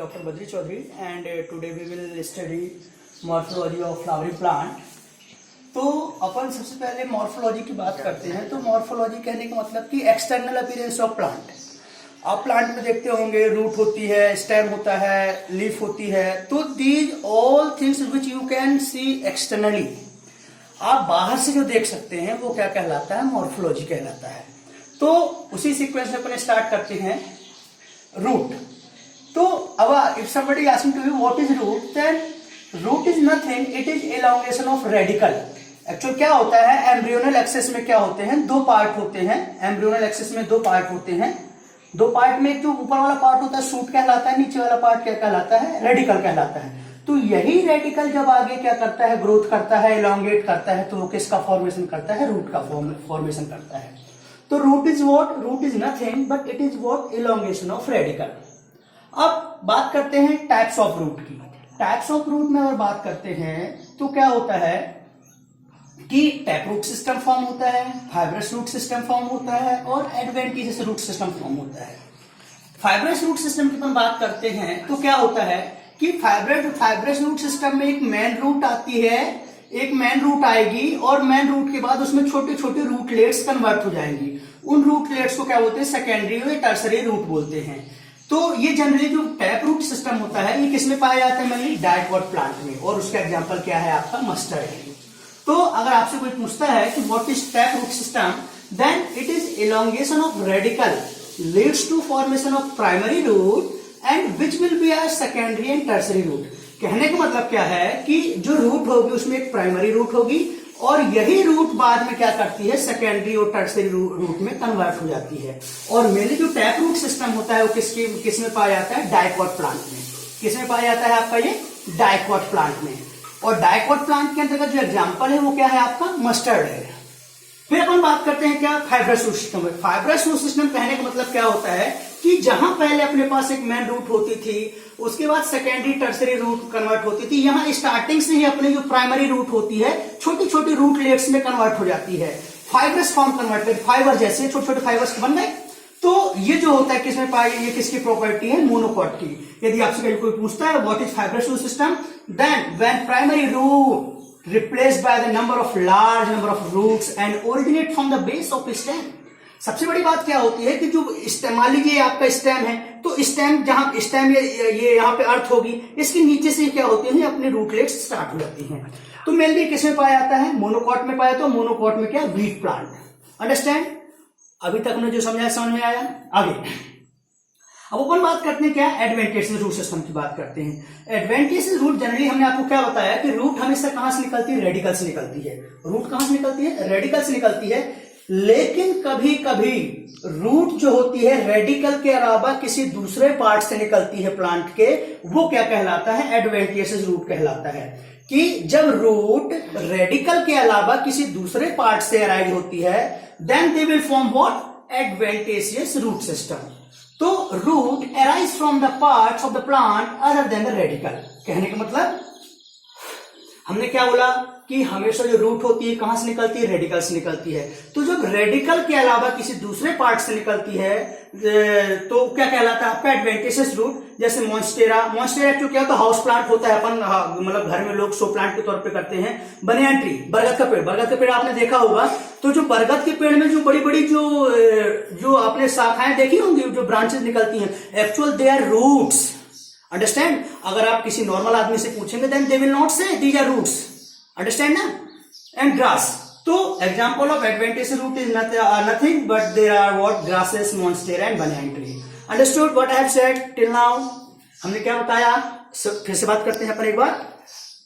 Dr. Badri Chaudhary and today we will study morphology of flowering plant. तो अपन सबसे पहले morphology की बात करते हैं। तो मॉर्फोलॉजी कहने का मतलब कि एक्सटर्नल अपीयरेंस ऑफ प्लांट। आप प्लांट में देखते होंगे रूट होती है, स्टेम होता है, लीफ होती है। तो these all things which you can see externally, आप बाहर से जो देख सकते हैं वो क्या कहलाता है? मॉर्फोलॉजी कहलाता है। तो उसी सीक्वेंस में अपन स्टार्ट करते हैं रूट। तो अब if somebody asking to you what is root, then root is nothing, it is elongation of radical. Actual क्या होता है, एम्ब्रियोनल एक्सेस में क्या होते हैं? दो पार्ट होते हैं। एम्ब्रियोनल एक्सेस में दो पार्ट होते हैं। दो पार्ट में एक जो ऊपर वाला पार्ट होता है सूट कहलाता है, नीचे वाला पार्ट क्या कहलाता है? रेडिकल कहलाता है। तो यही रेडिकल जब आगे क्या करता है? ग्रोथ करता है, एलोंगेट करता है, तो वो किसका फॉर्मेशन करता है? रूट का फॉर्मेशन करता है। तो root is what? Root is nothing but it is what? Elongation of radical. अब बात करते हैं टाइप्स ऑफ रूट की। टाइप्स ऑफ रूट में अगर बात करते हैं तो क्या होता है कि टैप रूट सिस्टम फॉर्म होता है, फाइब्रस रूट सिस्टम फॉर्म होता है और एडवेंटिशियस रूट सिस्टम फॉर्म होता है। फाइब्रस रूट सिस्टम की अपन बात करते हैं तो क्या होता है कि फाइब्रस रूट सिस्टम में एक मेन रूट आती है, एक मेन रूट आएगी और मेन रूट के बाद उसमें छोटे छोटे रूटलेट्स कन्वर्ट हो जाएंगी। उन रूटलेट्स को क्या बोलते हैं? सेकेंडरी और टर्सरी रूट बोलते हैं। तो ये जनरली जो टैप रूट सिस्टम होता है ये किसमें पाया जाता है? मेनली डाइकोट प्लांट में। और उसका एग्जांपल क्या है? आपका मस्टर्ड है। तो अगर आपसे कोई पूछता है कि what is tap root system, then it is elongation of radical leads to formation of primary root and which will be a secondary and tertiary root. कहने का मतलब क्या है कि जो रूट होगी उसमें एक प्राइमरी रूट होगी और यही रूट बाद में क्या करती है? सेकेंडरी और टर्सरी रूट में कन्वर्ट हो जाती है। और मेनली जो टैप रूट सिस्टम होता है वो किसमें पाया जाता है? डाइकोट प्लांट में। किसमें पाया जाता है आपका? ये डाइकोट प्लांट में। और डाइकोट प्लांट के अंतर्गत जो एग्जाम्पल है वो क्या है? आपका मस्टर्ड है। फिर अपन बात करते हैं क्या? Fibrous root system. Fibrous root system कहने का मतलब क्या होता है कि जहां पहले अपने पास एक मेन रूट होती थी, उसके बाद सेकेंडरी टर्सरी रूट कन्वर्ट होती थी, यहां स्टार्टिंग से ही अपनी जो प्राइमरी रूट होती है छोटी छोटी रूटलेट्स में कन्वर्ट हो जाती है। फाइब्रस फॉर्म कन्वर्ट कर फाइबर जैसे छोटे छोटे फाइबर्स बन गए। तो ये जो होता है किसमें पाई? ये किसकी प्रॉपर्टी है? मोनोकॉट की। यदि आपसे कहीं कोई पूछता है what is fibrous root system, then when primary root replaced by the large number of roots and originate from the base of stem। सबसे बड़ी बात क्या होती है कि जो स्टेम, मान लीजिए आपका स्टेम है, तो स्टेम जहां स्टेम ये यहाँ पे अर्थ होगी, इसके नीचे से क्या होती है? अपने रूटलेट्स स्टार्ट हो जाती हैं। तो मेनली किसमें पाया जाता है? मोनोकॉट में पाया। तो मोनोकॉट में क्या? Wheat plant. अंडरस्टैंड? अभी तक हमने जो समझाया समझ में आया? आगे अब अपन बात करते हैं क्या? एडवेंटिशियस रूट सिस्टम की बात करते हैं। एडवेंटिशियस रूट जनरली हमने आपको क्या बताया कि रूट हमेशा कहां से निकलती है? रेडिकल से निकलती है। रूट कहां से निकलती है? रेडिकल से निकलती है। लेकिन कभी कभी रूट जो होती है रेडिकल के अलावा किसी दूसरे पार्ट से निकलती है प्लांट के, वो क्या कहलाता है? एडवेंटिशियस रूट कहलाता है। कि जब रूट रेडिकल के अलावा किसी दूसरे पार्ट से अराइज होती है, then they will form what? Adventitious root system. तो root arise from the parts of the plant other than the radicle. कहने का मतलब हमने क्या बोला कि हमेशा जो रूट होती है कहां से निकलती है? रेडिकल से निकलती है। तो जब रेडिकल के अलावा किसी दूसरे पार्ट से निकलती है तो क्या कहलाता है आपका? Adventitious root. जैसे मॉन्स्टेरा। मॉन्स्टेरा जो क्या होता है? हाउस प्लांट होता है। अपन मतलब घर में लोग शो प्लांट के तौर पे करते हैं। बनियान ट्री, बरगद का पेड़। बरगद का पेड़ आपने देखा होगा। तो जो बरगद के पेड़ में जो बड़ी बड़ी जो आपने शाखाएं देखी होंगी, जो ब्रांचेस निकलती हैं, actual they are roots. Understand? अगर आप किसी नॉर्मल आदमी से पूछेंगे then they will not say these are roots. Understand ना? And grass. तो example of adventitious root is nothing but there are what? Grasses, monstera and banyan tree. Understood what I have said till now? हमने क्या बताया? फिर से बात करते हैं अपन एक बार।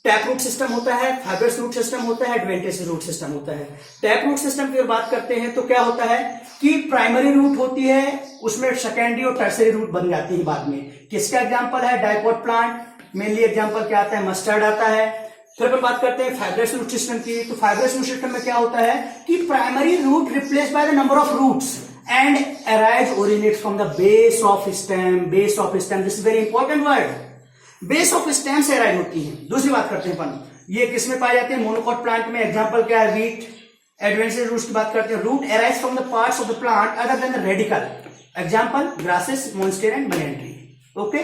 टैप रूट सिस्टम होता है, फाइब्रस रूट सिस्टम होता है, एडवेंटिशियस रूट सिस्टम होता है। टैप रूट सिस्टम की बात करते हैं तो क्या होता है कि प्राइमरी रूट होती है, उसमें सेकेंडरी और टर्सरी रूट बन जाती है बाद में। किसका एग्जांपल है? Dicot plant. मेनली एग्जांपल क्या आता है? मस्टर्ड आता है। फिर अपन बात करते हैं फाइब्रस रूट सिस्टम की। तो फाइब्रस रूट सिस्टम में क्या होता है कि primary root replace by the number of roots and arise originate from the base of stem. Base of stem, this is very important word. Base of stem से arise होती है। दूसरी बात करते हैं अपन, ये किसमें पाए जाते हैं? मोनोकॉट प्लांट में। एग्जांपल क्या है? वीट। एडवेंटिशियस रूट्स की बात करते हैं। Root arise from the parts of the plant other than the radical. Example grasses, monstera and banyan tree. Okay.